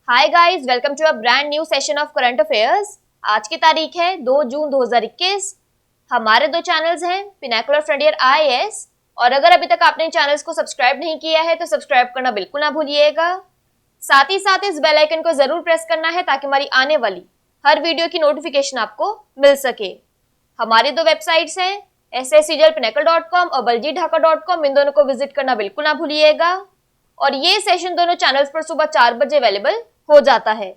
Hi guys, welcome to a brand new session of current affairs. आज की तारीख है 2 जून 2021। हमारे दो चैनल्स हैं, पिनाकुलर फ्रंटियर आईएएस, और अगर अभी तक आपने चैनल्स को सब्सक्राइब नहीं किया है तो सब्सक्राइब करना बिल्कुल ना भूलिएगा। साथ ही साथ इस बेल आइकन को जरूर प्रेस करना है ताकि हमारी आने वाली हर वीडियो की नोटिफिकेशन आपको मिल सके। हमारी दो वेबसाइट्स हैं, sscglpinacle.com और baljeetdhaka.com। इन दोनों को विजिट करना बिल्कुल ना भूलिएगा। और ये सेशन दोनों चैनल्स पर सुबह 4 बजे अवेलेबल हो जाता है।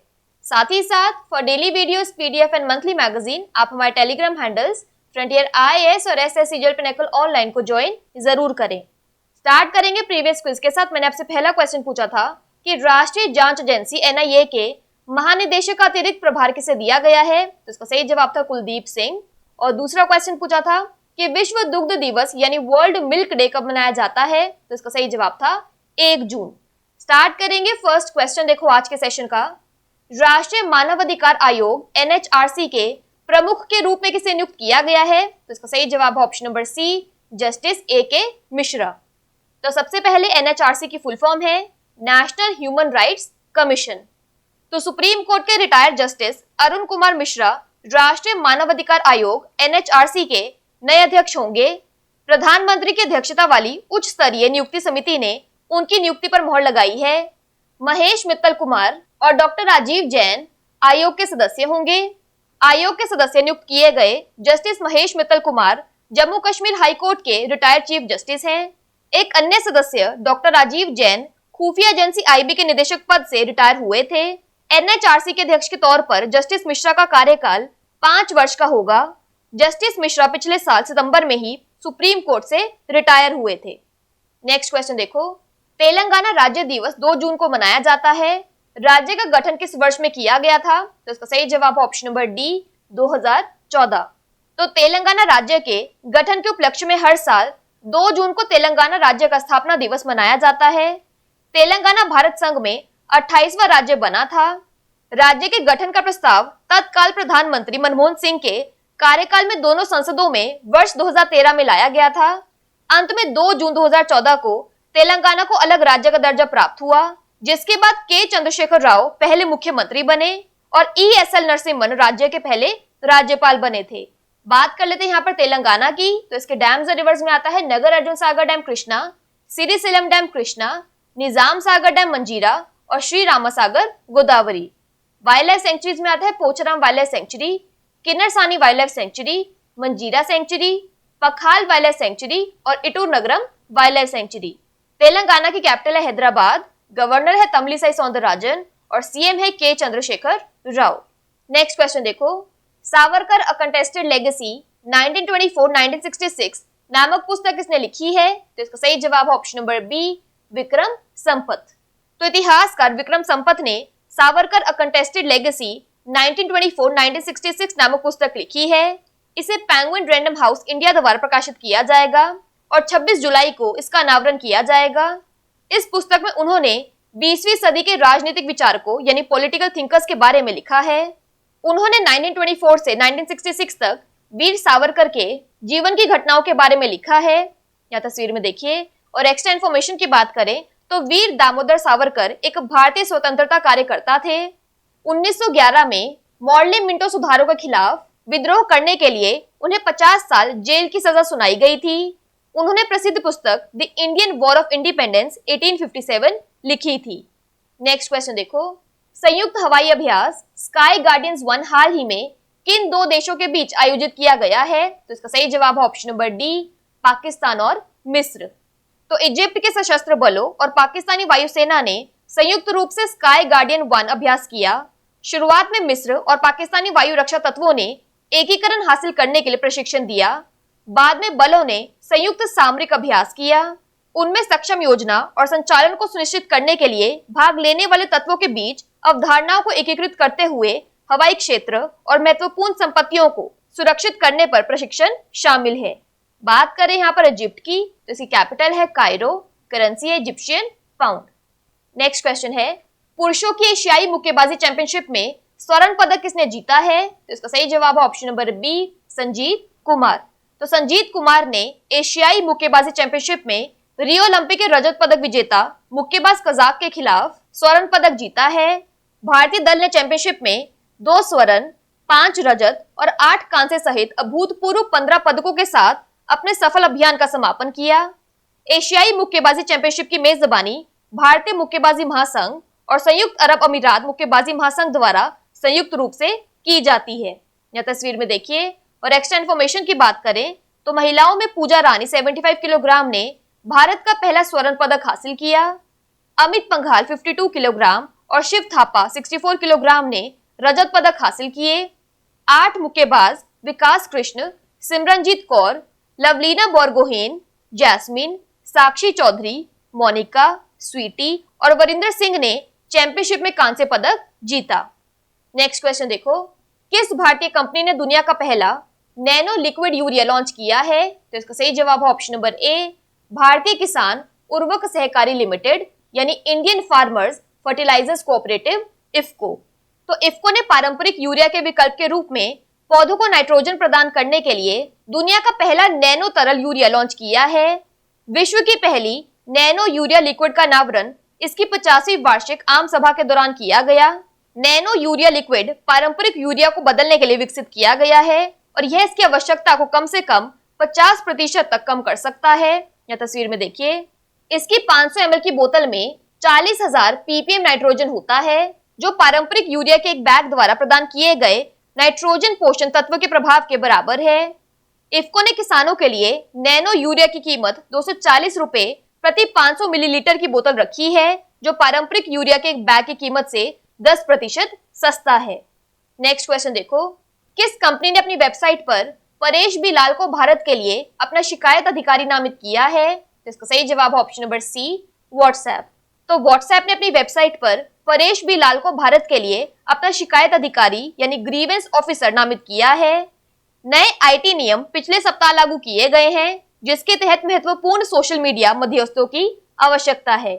साथ ही साथ for daily videos, PDF and monthly magazine आप हमारे टेलीग्राम हैंडल्स फ्रंटियर आईएएस और एसएससीजीएल पिनाकल ऑनलाइन को ज्वाइन जरूर करें। स्टार्ट करेंगे प्रीवियस क्विज के साथ। मैंने आपसे पहला क्वेश्चन पूछा था कि राष्ट्रीय जांच एजेंसी एनआईए के महानिदेशक का अतिरिक्त प्रभार किसे दिया गया है, तो इसका सही जवाब था कुलदीप सिंह। और दूसरा क्वेश्चन पूछा था कि विश्व दुग्ध दिवस यानी वर्ल्ड मिल्क डे कब मनाया जाता है, तो इसका सही जवाब था 1 जून। स्टार्ट करेंगे फर्स्ट क्वेश्चन। देखो आज के सेशन का, राष्ट्रीय मानवाधिकार आयोग एनएचआरसी के प्रमुख के रूप में किसे नियुक्त किया गया है, तो इसका सही जवाब है option number C, justice A K. Mishra. तो सबसे पहले एनएचआरसी की फुल फॉर्म है नेशनल ह्यूमन राइट्स कमीशन। तो सुप्रीम कोर्ट के रिटायर्ड जस्टिस अरुण कुमार मिश्रा राष्ट्रीय मानवाधिकार आयोग एनएचआरसी के नए अध्यक्ष होंगे। प्रधानमंत्री की अध्यक्षता वाली उच्च स्तरीय नियुक्ति समिति ने उनकी नियुक्ति पर मोहर लगाई है। महेश मित्तल कुमार और डॉक्टर राजीव जैन आयोग के सदस्य होंगे। आयोग के सदस्य नियुक्त किए गए justice Mahesh Mittal Kumar Jammu Kashmir high court के रिटायर्ड चीफ जस्टिस हैं। एक अन्य सदस्य डॉक्टर राजीव जैन खुफिया एजेंसी आईबी के निदेशक पद से रिटायर हुए थे। एनएचआरसी के अध्यक्ष के तौर पर जस्टिस मिश्रा का कार्यकाल 5 वर्ष का होगा। जस्टिस मिश्रा पिछले साल सितंबर में ही सुप्रीम कोर्ट से रिटायर हुए थे। नेक्स्ट क्वेश्चन देखो, तेलंगाना राज्य दिवस 2 जून को मनाया जाता है। राज्य का गठन किस वर्ष में किया गया था, तो इसका सही जवाब ऑप्शन नंबर डी, 2014। तो तेलंगाना राज्य के गठन के उपलक्ष्य में हर साल 2 जून को तेलंगाना राज्य का स्थापना दिवस मनाया जाता है। तेलंगाना भारत संघ में 28वां राज्य बना था। राज्य के गठन का प्रस्ताव तत्काल प्रधानमंत्री मनमोहन सिंह के कार्यकाल में दोनों संसदों में वर्ष 2013 में लाया गया था। अंत में 2 जून 2014 को तेलंगाना को अलग राज्य का दर्जा प्राप्त हुआ, जिसके बाद के चंद्रशेखर राव पहले मुख्यमंत्री बने और ईएसएल नरसिम्हन राज्य के पहले राज्यपाल बने थे। बात कर लेते हैं यहाँ पर तेलंगाना की। तो इसके डैम्स और रिवर्स में आता है Nagarjuna Sagar dam Krishna, Srisailam dam Krishna, Nizam Sagar dam Manjira और Shri Ramasagar Godavari. Wildlife sanctuaries में आता है Pocharam wildlife sanctuary, Kinnerasani wildlife sanctuary, Manjira sanctuary, Pakhal wildlife sanctuary और Eturnagaram wildlife sanctuary. Telangana की कैपिटल है हैदराबाद, गवर्नर है तमिलिसाई सौंदरराजन और सीएम है के चंद्रशेखर राव। नेक्स्ट क्वेश्चन देखो, सावरकर अ कंटेस्टेड लेगेसी 1924-1966 नामक पुस्तक किसने लिखी है, तो इसका सही जवाब है option number B, Vikram Sampat. तो इतिहासकार विक्रम संपत ने सावरकर अ कंटेस्टेड लेगेसी 1924-1966 नामक पुस्तक लिखी है। इसे पेंगुइन रैंडम हाउस इंडिया द्वारा प्रकाशित किया जाएगा और 26 जुलाई को इसका अनावरण किया जाएगा। इस पुस्तक में उन्होंने 20वीं सदी के राजनीतिक विचारकों यानी पॉलिटिकल थिंकर्स के बारे में लिखा है। उन्होंने 1924 से 1966 तक वीर सावरकर के जीवन की घटनाओं के बारे में लिखा है। यहाँ तस्वीर में देखिए। और एक्स्ट्रा इन्फॉर्मेशन की बात करें तो वीर दामोदर सावरकर एक भारतीय स्वतंत्रता कार्यकर्ता थे। 1911 में मॉर्ले मिंटो सुधारों के खिलाफ विद्रोह करने के लिए उन्हें 50 साल जेल की सजा सुनाई गई थी। उन्होंने प्रसिद्ध पुस्तक the Indian war of independence 1857 लिखी थी। नेक्स्ट क्वेश्चन देखो, संयुक्त हवाई अभ्यास स्काई गार्डियंस 1 हाल ही में किन 2 देशों के बीच आयोजित किया गया है, तो इसका सही जवाब है ऑप्शन नंबर डी, पाकिस्तान और मिस्र। तो इजिप्ट के सशस्त्र बलों और पाकिस्तानी वायुसेना ने संयुक्त रूप से स्काई गार्डियन 1 अभ्यास किया। शुरुआत में मिस्र और पाकिस्तानी वायु रक्षा तत्वों ने एकीकरण हासिल करने के लिए प्रशिक्षण दिया। बाद में बलों ने संयुक्त सामरिक अभ्यास किया। उनमें सक्षम योजना और संचालन को सुनिश्चित करने के लिए भाग लेने वाले तत्वों के बीच अवधारणाओं को एकीकृत करते हुए हवाई क्षेत्र और महत्वपूर्ण संपत्तियों को सुरक्षित करने पर प्रशिक्षण शामिल है। बात करें यहाँ पर इजिप्ट की, तो इसकी कैपिटल है कायरो, करेंसी है इजिप्शियन पाउंड। नेक्स्ट क्वेश्चन है, पुरुषों की एशियाई मुक्केबाजी चैंपियनशिप में स्वर्ण पदक किसने जीता है, तो इसका सही जवाब है option number B, Sanjeet Kumar. तो संजीत कुमार ने एशियाई मुक्केबाजी चैंपियनशिप में रियो ओलंपिक के रजत पदक विजेता मुक्केबाज कजाक के खिलाफ स्वर्ण पदक जीता है। भारतीय दल ने चैंपियनशिप में 2 स्वर्ण, 5 रजत और 8 कांस्य सहित अभूतपूर्व 15 पदकों के साथ अपने सफल अभियान का समापन किया। एशियाई मुक्केबाजी चैंपियनशिप की मेजबानी भारतीय मुक्केबाजी महासंघ और संयुक्त अरब अमीरात मुक्केबाजी महासंघ द्वारा संयुक्त रूप से की जाती है। यह तस्वीर में देखिए। और एक्स्ट्रा इन्फॉर्मेशन की बात करें तो महिलाओं में पूजा रानी 75 किलोग्राम ने भारत का पहला स्वर्ण पदक हासिल किया। अमित पंघाल 52 किलोग्राम और शिव थापा 64 किलोग्राम ने रजत पदक हासिल किए। 8 मुक्केबाज विकास कृष्ण, सिमरनजीत कौर, लवलीना बोरगोहेन, जैस्मिन, साक्षी चौधरी, मोनिका, स्वीटी और वरिंदर सिंह ने चैंपियनशिप में कांस्य पदक जीता। नेक्स्ट क्वेश्चन देखो, किस भारतीय कंपनी ने दुनिया का पहला नैनो लिक्विड यूरिया लॉन्च किया है? तो इसका सही जवाब है ऑप्शन नंबर ए, भारतीय किसान उर्वरक सहकारी लिमिटेड यानी Indian farmers fertilisers cooperative IFFCO. तो इफ्को ने पारंपरिक यूरिया के विकल्प के रूप में पौधों को नाइट्रोजन प्रदान करने के लिए दुनिया का पहला नैनो तरल यूरिया लॉन्च किया है। विश्व की पहली नैनो यूरिया लिक्विड का अनावरण इसकी 50वीं वार्षिक आम सभा के दौरान किया गया। नैनो यूरिया लिक्विड पारंपरिक यूरिया को बदलने के लिए विकसित किया गया है और यह इसकी आवश्यकता को कम से कम 50% तक कम कर सकता है। यह तस्वीर में देखिए। इसकी 500 ml की बोतल में 40,000 ppm नाइट्रोजन होता है, जो पारंपरिक यूरिया के एक बैग द्वारा प्रदान किए गए नाइट्रोजन पोषण तत्व के प्रभाव के बराबर है। इफ्को ने किसानों के लिए नैनो यूरिया की कीमत 240 रुपए प्रति 500 मिलीलीटर की बोतल रखी है, जो पारंपरिक यूरिया के एक बैग की कीमत से 10% सस्ता है। नेक्स्ट क्वेश्चन देखो, किस कंपनी ने अपनी वेबसाइट पर परेश बी लाल को भारत के लिए अपना शिकायत अधिकारी नामित किया है? तो इसका सही जवाब है ऑप्शन नंबर सी, व्हाट्सएप। तो व्हाट्सएप ने अपनी वेबसाइट पर परेश बी लाल को भारत के लिए अपना शिकायत अधिकारी यानी ग्रीवेंस ऑफिसर नामित किया है। नए आईटी नियम पिछले सप्ताह लागू किए गए हैं, जिसके तहत महत्वपूर्ण सोशल मीडिया मध्यस्थों की आवश्यकता है।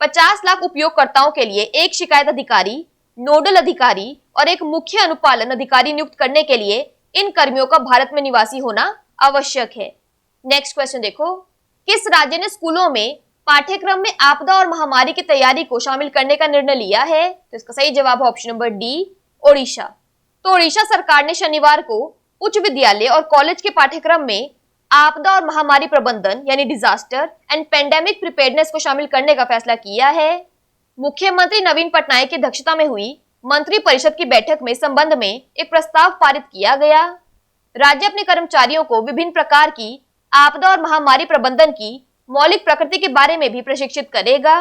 50 लाख उपयोगकर्ताओं के लिए एक शिकायत अधिकारी, नोडल अधिकारी और एक मुख्य अनुपालन अधिकारी नियुक्त करने के लिए इन कर्मियों का भारत में निवासी होना आवश्यक है। नेक्स्ट क्वेश्चन देखो, किस राज्य ने स्कूलों में पाठ्यक्रम में आपदा और महामारी की तैयारी को शामिल करने का निर्णय लिया है? तो इसका सही जवाब है ऑप्शन नंबर डी, ओडिशा। तो ओडिशा सरकार ने शनिवार को उच्च विद्यालय और कॉलेज के पाठ्यक्रम में आपदा और महामारी प्रबंधन यानी डिजास्टर एंड पेंडेमिक प्रिपेयर्डनेस को शामिल करने का फैसला किया है। मुख्यमंत्री नवीन पटनायक की अध्यक्षता में हुई मंत्री परिषद की बैठक में इस संबंध में एक प्रस्ताव पारित किया गया। राज्य अपने कर्मचारियों को विभिन्न प्रकार की आपदा और महामारी प्रबंधन की मौलिक प्रकृति के बारे में भी प्रशिक्षित करेगा।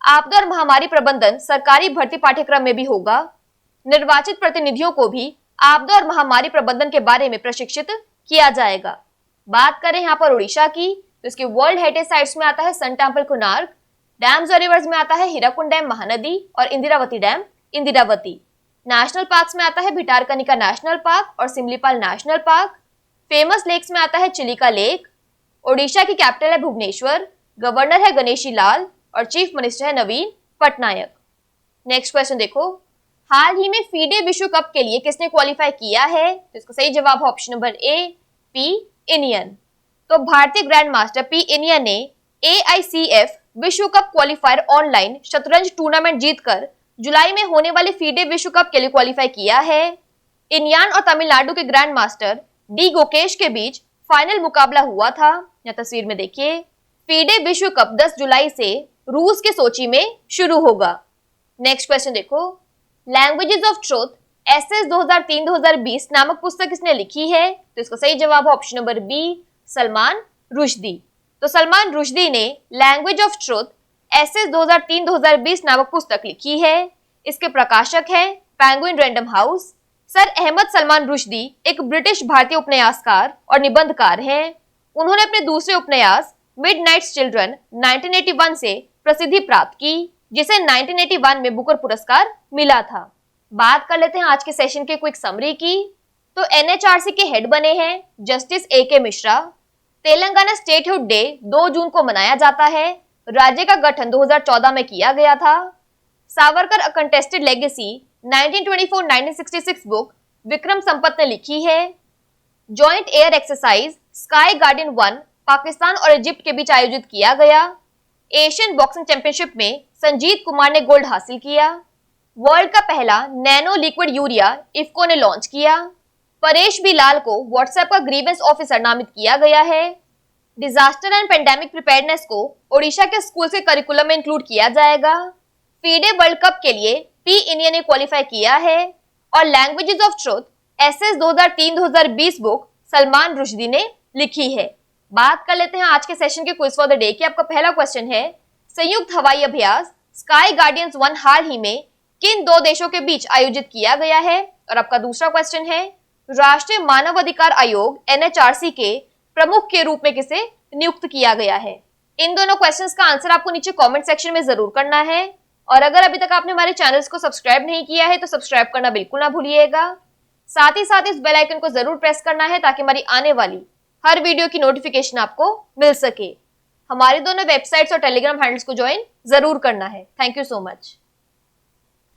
आपदा और महामारी प्रबंधन सरकारी भर्ती पाठ्यक्रम में भी होगा। निर्वाचित प्रतिनिधियों को भी आपदा और महामारी प्रबंधन के बारे में प्रशिक्षित किया जाएगा। बात करें यहाँ पर उड़ीसा की, तो इसके वर्ल्ड हेरिटेज साइट्स में आता है सन टेम्पल कोणार्क, डैम्स और रिवर्स में आता है हीराकुंड डैम महानदी और Indravati dam Indravati. National parks में आता है भिटारकनिका नेशनल पार्क और Similipal national park. Famous lakes में आता है चिलिका लेक। ओडिशा की कैपिटल है भुवनेश्वर, गवर्नर है गणेशी लाल और चीफ मिनिस्टर है नवीन पटनायक। नेक्स्ट क्वेश्चन देखो, हाल ही में फीडे विश्व कप के लिए किसने क्वालिफाई किया है? तो इसका सही जवाब है option number A, P inion. तो भारतीय ग्रैंड मास्टर पी इनियन ने AICF विश्व कप क्वालिफायर ऑनलाइन शतरंज टूर्नामेंट जीतकर जुलाई में होने वाले फीडे विश्व कप के लिए क्वालिफाई किया है। इनियन और तमिलनाडु के ग्रैंड मास्टर डी गोकेश के बीच फाइनल मुकाबला हुआ था। यह तस्वीर में देखिए। फीडे विश्व कप 10 जुलाई से रूस के सोची में शुरू होगा। नेक्स्ट क्वेश्चन देखो, लैंग्वेजेस ऑफ ट्रुथ SS 2003-2020 नामक पुस्तक किसने लिखी है? तो इसका सही जवाब है option number B, Salman Rushdie. तो सलमान रुश्दी ने लैंग्वेज ऑफ ट्रुथ SS 2003-2020 नामक पुस्तक लिखी है। इसके प्रकाशक हैं Penguin Random House. Sir Ahmed Salman Rushdie एक ब्रिटिश भारतीय उपन्यासकार और निबंधकार हैं। उन्होंने अपने दूसरे उपन्यास मिडनाइट्स चिल्ड्रन 1981 से प्रसिद्धि प्राप्त की, जिसे 1981 में बुकर पुरस्कार मिला था। बात कर लेते हैं आज के सेशन के क्विक समरी की। तो NHRC के हेड बने हैं justice AK Mishra. Telangana statehood day 2 जून को मनाया जाता है। राज्य का गठन 2014 में किया गया था। Savarkar a contested legacy 1924-1966 book Vikram Sampath ने लिखी है। Joint air exercise sky guardian 1 Pakistan और इजिप्ट के बीच आयोजित किया गया। एशियन बॉक्सिंग चैंपियनशिप में संजीत कुमार ने गोल्ड हासिल किया। वर्ल्ड का पहला नैनो लिक्विड यूरिया इफ्को ने लॉन्च किया। परेश बी लाल को व्हाट्सएप का ग्रीवेंस ऑफिसर नामित किया गया है। डिजास्टर एंड पेंडेमिक प्रिपेयर्डनेस को ओडिशा के स्कूल के करिकुलम में इंक्लूड किया जाएगा। फीडे वर्ल्ड कप के लिए पी इंडिया ने क्वालिफाई किया है। और languages of truth SS 2003-2020 book Salman Rushdie ने लिखी है। बात कर लेते हैं आज के सेशन के क्विज फॉर द डे की। आपका पहला क्वेश्चन है, संयुक्त हवाई अभ्यास स्काई गार्डियंस 1 हाल ही में किन 2 देशों के बीच आयोजित किया गया है। और आपका दूसरा क्वेश्चन है, राष्ट्रीय मानव अधिकार आयोग एनएचआरसी के प्रमुख के रूप में किसे नियुक्त किया गया है। इन दोनों क्वेश्चंस का आंसर आपको नीचे कमेंट सेक्शन में जरूर करना है। और अगर अभी तक आपने हमारे चैनल्स को सब्सक्राइब नहीं किया है तो सब्सक्राइब करना बिल्कुल ना भूलिएगा। साथ ही साथ इस बेल आइकन को जरूर प्रेस करना है ताकि हमारी आने वाली हर वीडियो की नोटिफिकेशन आपको मिल सके। हमारी दोनों वेबसाइट्स और टेलीग्राम हैंडल्स को ज्वाइन जरूर करना है। Thank you so much.